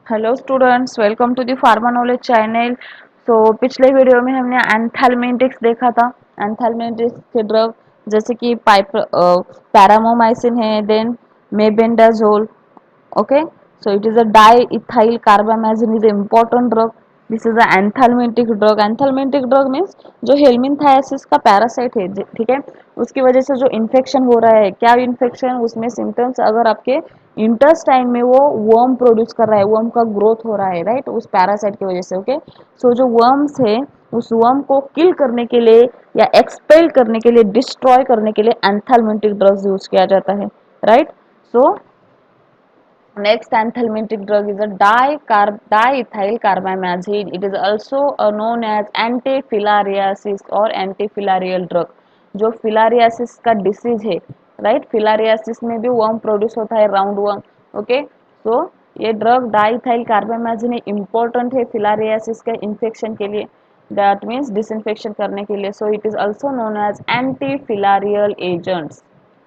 Hello students, welcome to the pharma knowledge channel. पिछले video में हमने एंथेल्मेंटिक्स देखा था। एंथेल्मेंटिक्स के ड्रग जैसे कि पाइप पैरामोमाइसिन है, then mebendazole. Okay, so it is a diethyl carbamazine is an important drug. This is a anthelmintic drug. Anthelmintic drug means जो हेलमिनथायासिस का पैरासाइट है, ठीक है, उसकी वजह से जो इन्फेक्शन हो रहा है, क्या इन्फेक्शन, उसमें सिम्टम्स अगर आपके इंटेस्टाइन में वो वर्म प्रोड्यूस कर रहा है, वर्म का ग्रोथ हो रहा है, राइट, उस पैरासाइट की वजह से। ओके, सो जो वर्म्स है उस वर्म को किल करने के लिए या एक्सपेल करने के लिए, डिस्ट्रॉय करने के लिए एंथेल्मिंटिक ड्रग्स यूज किया जाता है, right. So next anthelmintic drug is a diethyl carbamazine. It is also known as anti-filariasis or anti-filarial drug. जो फिलारियासिस का डिसीज है, राइट, फिलारियासिस में भी वर्म प्रोड्यूस होता है, राउंड वर्म। ओके, सो ये ड्रग डाइथाइल कार्बामेजिन इम्पोर्टेंट है filariasis के इन्फेक्शन के लिए, दैट मीन्स डिसइंफेक्शन करने के लिए। So it is also known as anti filarial agents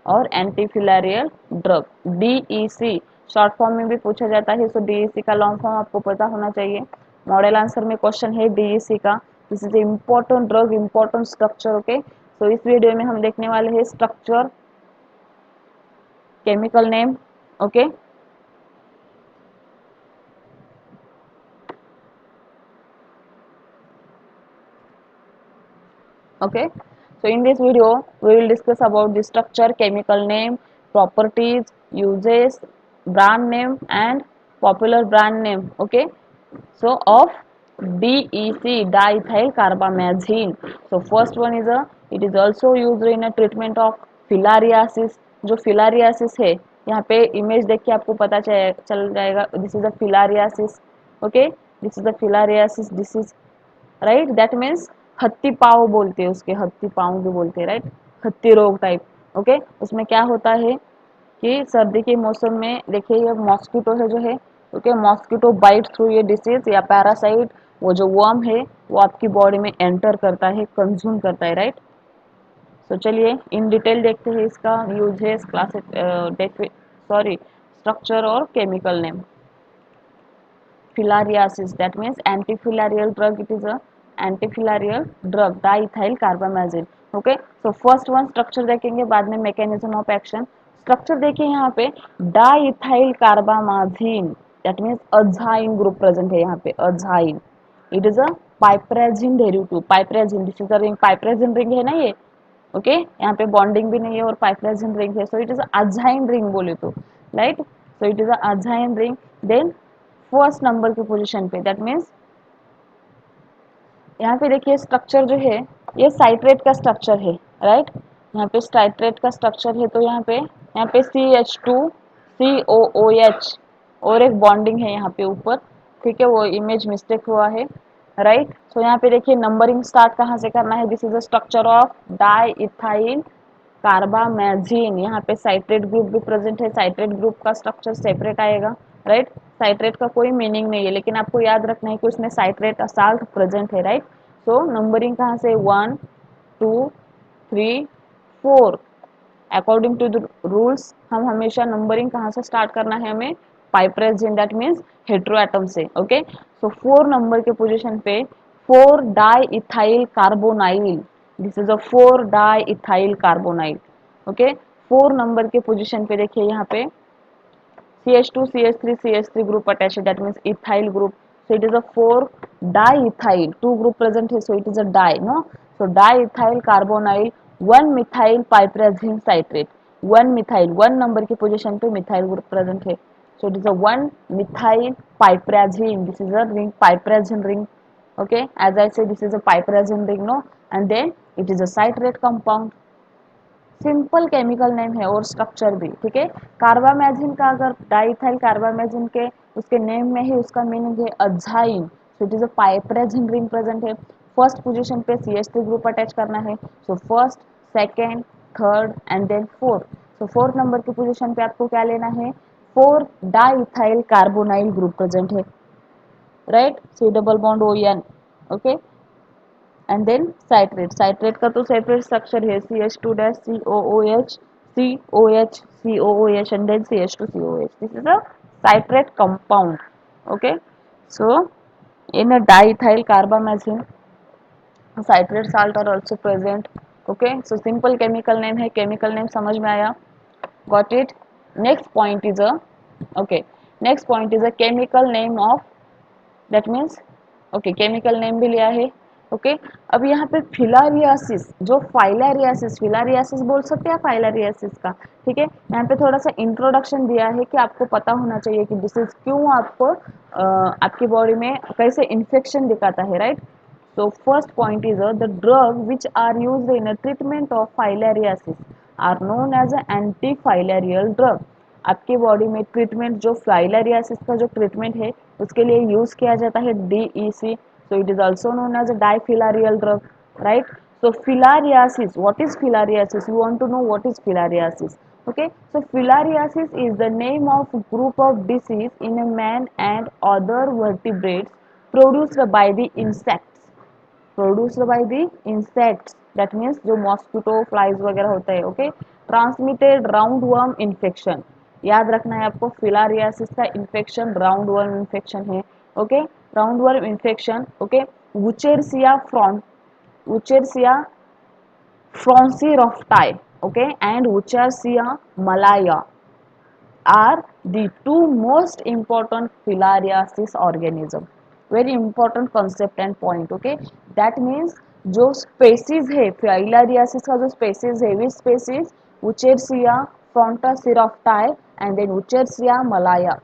और antifilarial drug, DEC short form में भी पूछा जाता है। सो डीईसी का लॉन्ग फॉर्म आपको पता होना चाहिए। मॉडल आंसर में क्वेश्चन है डीईसी का। This is important drug, important structure. Okay, so इस वीडियो में हम देखने वाले हैं structure, chemical name. Okay, okay, so in this video we will discuss about the structure, chemical name, properties, uses, brand name and popular brand name. Okay, so of DEC, diethyl carbamazine. So first one is a, it is also used in a treatment of filariasis. जो filariasis है, यहाँ पे image देख के आपको पता चल जाएगा, this is a filariasis. Okay, this is a filariasis disease, right, that means हत्ती पाव बोलते हैं उसके, हत्ती पाव भी बोलते हैं, राइट, हत्ती रोग टाइप। ओके, उसमें क्या होता है कि सर्दी के मौसम में देखिए ये मॉस्किटो है जो है, ओके, मॉस्किटो बाइट थ्रू ये डिसीज या पैरासाइट, वो जो वर्म है वो आपकी बॉडी में एंटर करता है, कंज्यूम करता है, राइट। तो चलिए इन डिटेल देखते हैं इसका यूजेस, क्लास, सॉरी, स्ट्रक्चर और chemical name. filariasis, that means antifilarial drug, it is a antifilarial drug, diethyl carbamazine. Okay, so first one structure देखेंगे, बाद में मैकेनिज्म ऑफ एक्शन। स्ट्रक्चर देखिए यहाँ पे, diethyl carbamazine, that means azine group present है यहाँ पे, azine. It is a piperazine derivative, piperazine, this is a ring, piperazine ring है ना ये। ओके, यहाँ पे बॉन्डिंग भी नहीं है और पाइपरेजिन रिंग है, so it is azine ring बोले तो, right. So it is azine ring. Then first number की पोजीशन पे, दैट मीन्स यहाँ पे देखिए स्ट्रक्चर जो है ये साइट्रेट का स्ट्रक्चर है, राइट। यहाँ पे साइट्रेट का स्ट्रक्चर है, तो यहाँ पे CH2COOH और एक बॉन्डिंग है यहाँ पे ऊपर, ठीक है, वो इमेज मिस्टेक हुआ है, राइट। सो यहाँ पे देखिए नंबरिंग स्टार्ट कहाँ से करना है, this is a structure of di ethyl कार्बामेजिन। यहाँ पे साइट्रेट ग्रुप भी प्रेजेंट है, साइट्रेट ग्रुप का स्ट्रक्चर सेपरेट आएगा, राइट। साइट्रेट का कोई मीनिंग नहीं है, लेकिन आपको याद रखना है कि उसमें साइट्रेट साल्ट प्रेजेंट है, राइट। सो नंबरिंग कहाँ से, 1 2 3 4, अकॉर्डिंग टू द रूल्स हम हमेशा नंबरिंग कहाँ से स्टार्ट करना है, हमें पाइपरेजिन, दैट मीन्स हेट्रोएटम से। ओके, सो 4 नंबर के पोजीशन पे 4 dicarbonyl, this is a 4 dicarbonyl. Okay, 4 number के पोजीशन पे देखिए यहाँ पे CH2CH3 ग्रुप अटैच है, that means ethyl group. So it is a 4 diethyl, 2 group present here, so it is a di, no. So diethyl carbonyl 1 methyl piperazine citrate, 1 methyl, 1 number की position पे methyl group present है, so it is a 1 methyl piperazine, this is a ring, piperazine ring. Okay, as I say, this is a piperazine ring, no, and then it is a citrate compound. Simple chemical name है और structure भी, ठीक है। कार्बामेजिन का अगर diethyl कार्बामेजिन के उसके name में ही उसका मीनिंग है azine, so it is a piperazine ring present है। फर्स्ट पोजीशन पे CH3 ग्रुप अटैच करना है, so first, second, third and then fourth. So fourth number की पोजीशन पे आपको क्या लेना है, 4 डाइथाइल कार्बोनाइल ग्रुप प्रेजेंट है, right, C double bond ON। Okay, and then citrate, citrate का तो सेपरेट स्ट्रक्चर है, CH2-COOH, COH, COOH and then CH2COH, this is a citrate compound. Okay, so in a diethyl carbamazine, citrate salt are also present. Okay, so simple chemical name है, chemical name समझ में आया? Got it? Next point is a, okay, next point is a chemical name of, that means, okay chemical name भी लिया है. Okay अब यहाँ पे फिलारियासिस, जो फाइलारियासिस, फिलारियासिस बोल सकते हैं फाइलारियासिस का. ठीक है, यहाँ पे थोड़ा सा इंट्रोडक्शन दिया है कि आपको पता होना चाहिए कि डिसीज क्यों आपको आपकी बॉडी में कैसे इन्फेक्शन दिखाता है, right. So first point is the drug which are used in a treatment of filariasis are known as an anti-filarial drug. आपकी बॉडी में ट्रीटमेंट, जो फाइलारियासिस का जो ट्रीटमेंट है उसके लिए यूज किया जाता है DEC. So it is also known as a difilarial drug, right. So filariasis, what is filariasis? You want to know what is filariasis? Okay, so filariasis is the name of group of disease in a man and other vertebrates produced by the insects. Produced by the insects, that means जो mosquito flies वगैरह होते हैं. Okay, transmitted round worm infection, याद रखना है आपको, filariasis का infection round worm infection है. Okay, round worm infection. Okay, Wuchersia फ्रॉन, वुचेरसिया फ्रॉन्सीरोफ्टाई, okay, and Wuchersia malaya are the two most important filariasis organism. Very important concept and point. Okay, that means जो species है filariasis का, जो species है, which species? Wuchersia frontoceropti and then Wuchersia malaya.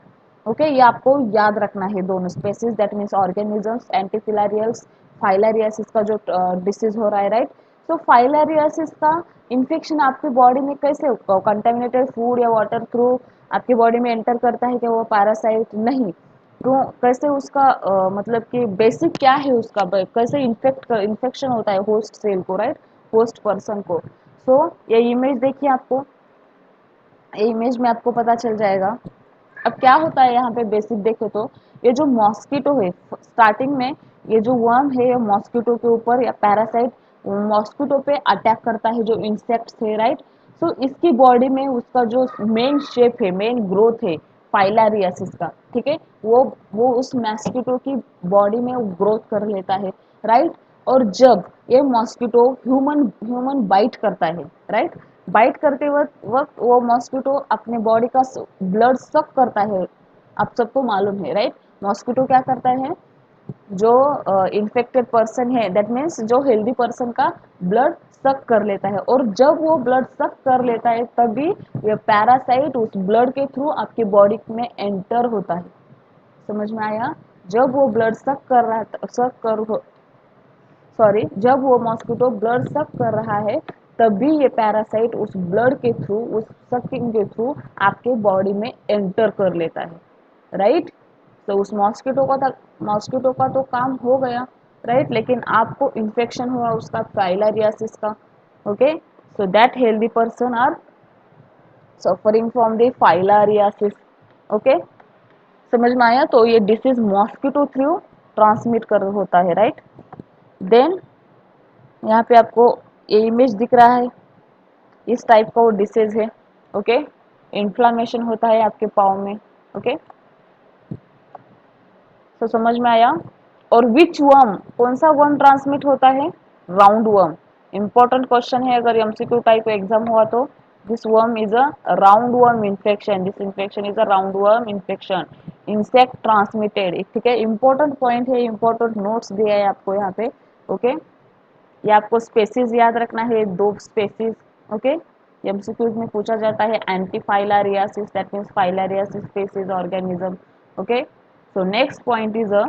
Okay, ये आपको याद रखना है दोनों species, that means organisms, antifilarials, filariasis का जो डिसीज हो रहा है, राइट. तो फाइलारियासिस का इन्फेक्शन आपकी बॉडी में कैसे, कंटेमिनेटेड फूड या वाटर थ्रू आपकी बॉडी में एंटर करता है कि वो पैरासाइट नहीं, तो कैसे उसका मतलब कि बेसिक क्या है उसका, कैसे इन्फेक्शन होता है होस्ट सेल को, राइट, होस्ट पर्सन को. सो ये इमेज देखिए आपको, ये इमेज में आपको पता चल जाएगा. अब क्या होता है यहाँ पे बेसिक देखे तो, ये जो मॉस्किटो है स्टार्टिंग में, ये जो वर्म है ये मॉस्किटो के ऊपर या पैरासाइट मॉस्किटो पे अटैक करता है, जो इंसेक्ट्स है, राइट. सो इसकी बॉडी में उसका जो मेन शेप है, मेन ग्रोथ है फाइलारियासिस का, ठीक है, वो उस मॉस्किटो की बॉडी में ग्रोथ कर लेता है, राइट. और जब ये मॉस्किटो ह्यूमन ह्यूमन बाइट करता है, राइट, बाइट करते वक्त वो मॉस्किटो अपने बॉडी का ब्लड सक करता है. आप सबको मालूम है, राइट, मॉस्किटो क्या करता है, जो इन्फेक्टेड पर्सन है, दैट मीन्स जो हेल्दी पर्सन का ब्लड सक कर लेता है. और जब वो ब्लड सक कर लेता है तभी ये पैरासाइट उस ब्लड के थ्रू आपकी बॉडी में एंटर होता है. समझ में आया? जब वो ब्लड सक कर रहा है, सॉरी, जब वो मॉस्किटो ब्लड सक कर रहा है तभी ये पैरासाइट उस ब्लड के थ्रू, उस सकिंग के थ्रू आपके बॉडी में एंटर कर लेता है, राइट. तो उस मॉस्किटो का तो काम हो गया, राइट, लेकिन आपको इन्फेक्शन हुआ उसका फाइलारियासिस का. Okay, so that healthy person are suffering from the filariasis. Okay, समझ में आया? तो ये डिसीज मॉस्किटो थ्रू ट्रांसमिट कर होता है, राइट. देन यहाँ पे आपको ये इमेज दिख रहा है, इस टाइप का वो डिसीज है. ओके, इन्फ्लामेशन होता है आपके पाँव में. ओके, तो समझ में आया? और विच वर्म, कौन सा वर्म ट्रांसमिट होता है? Round worm. इंपॉर्टेंट क्वेश्चन है, अगर एमसीक्यू टाइप एग्जाम हुआ तो. This worm is a round worm infection, this infection is a round worm infection, insect transmitted. ठीक है, इंपॉर्टेंट पॉइंट है, इंपॉर्टेंट नोट्स दिया है आपको यहाँ पे. ओके, ये आपको स्पेसीज याद रखना है, दो स्पेसीज. ओके, एमसीक्यूज में पूछा जाता है anti फाइलारियासिस, that means फाइलारियासिस species organism. Okay, so next point is a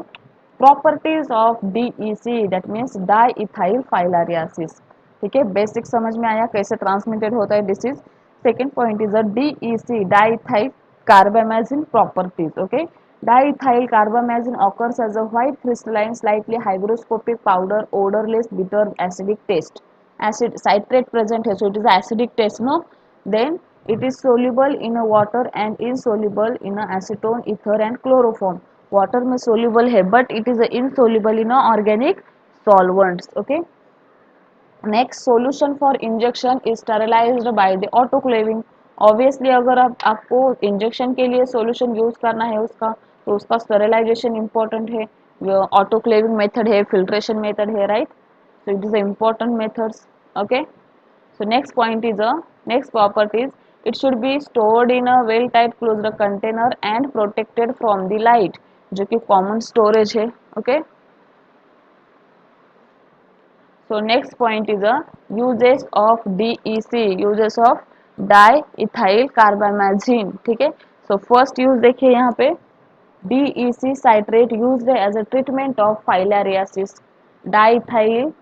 properties of DEC, that means diethyl फाइलारियासिस. ठीक है, बेसिक समझ में आया कैसे ट्रांसमिटेड होता है disease. Second point is a DEC, diethyl carbamazine properties. Okay, diethyl carbamazine occurs as a white crystalline slightly hygroscopic powder, odorless, bitter, acidic taste. Acid citrate present है, so it is acidic taste, no. Then it is soluble in a water and insoluble in a acetone, ether and chloroform. Water में soluble है but it is insoluble in a organic solvents. Okay, next solution for injection is sterilised by the autoclaving. Obviously अगर आपको injection के लिए solution use करना है उसका, तो उसका स्टेरिलाइजेशन इंपॉर्टेंट है, ऑटोक्लेविंग मेथड है, फिल्ट्रेशन मेथड है, right. So it is the important methods. Okay. So next property is it should be stored in a well tight closed container and protected from the light, जो कि common storage है. Okay. So next point is a uses of DEC, uses of diethyl carbamazine. ठीक है. So first use देखिए यहाँ पे DEC citrate used as a treatment of filariasis. Diethyl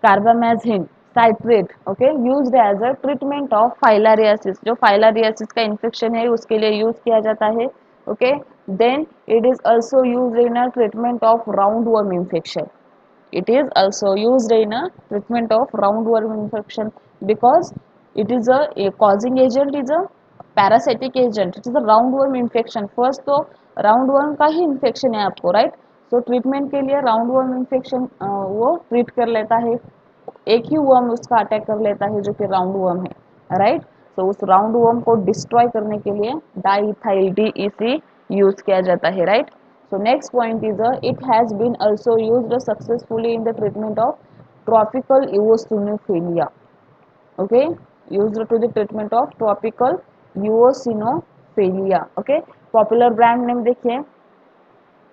carbamazine citrate, okay, used as a treatment of filariasis. जो filariasis का infection है उसके लिए use किया जाता है. Okay. Then it is also used in a treatment of roundworm infection. It is also used in a treatment of roundworm infection because it is a causing agent is a parasitic agent. It is a roundworm infection. First तो roundworm का ही infection है आपको, right. So treatment के लिए roundworm infection वो treat कर लेता है, एक ही वर्म उसका अटैक कर लेता है जो कि राउंड वर्म है, राइट. तो उस राउंड वर्म को डिस्ट्रॉय करने के लिए डाइथाइल DEC यूज किया जाता है, right. So next point is it has been also used successfully in the treatment of tropical eosinophilia. Okay, used to the treatment of tropical eosinophilia. Okay, popular brand name देखिए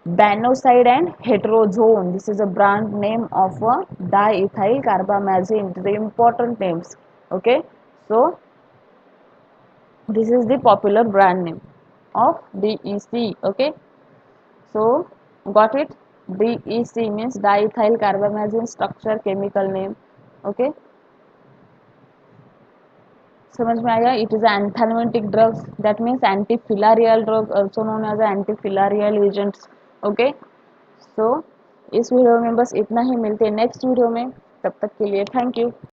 Banoside and Heterozone. This is a brand name of a diethyl carbamazine. The important names. Okay, so this is the popular brand name of DEC. Okay, so got it. DEC means diethyl carbamazine structure chemical name. Okay, समझ में आया. It is an anthelmintic drugs, that means anti-filarial drugs, also known as anti-filarial agents. Okay, so इस video में बस इतना ही. मिलते हैं next video में. तब तक के लिए थैंक यू.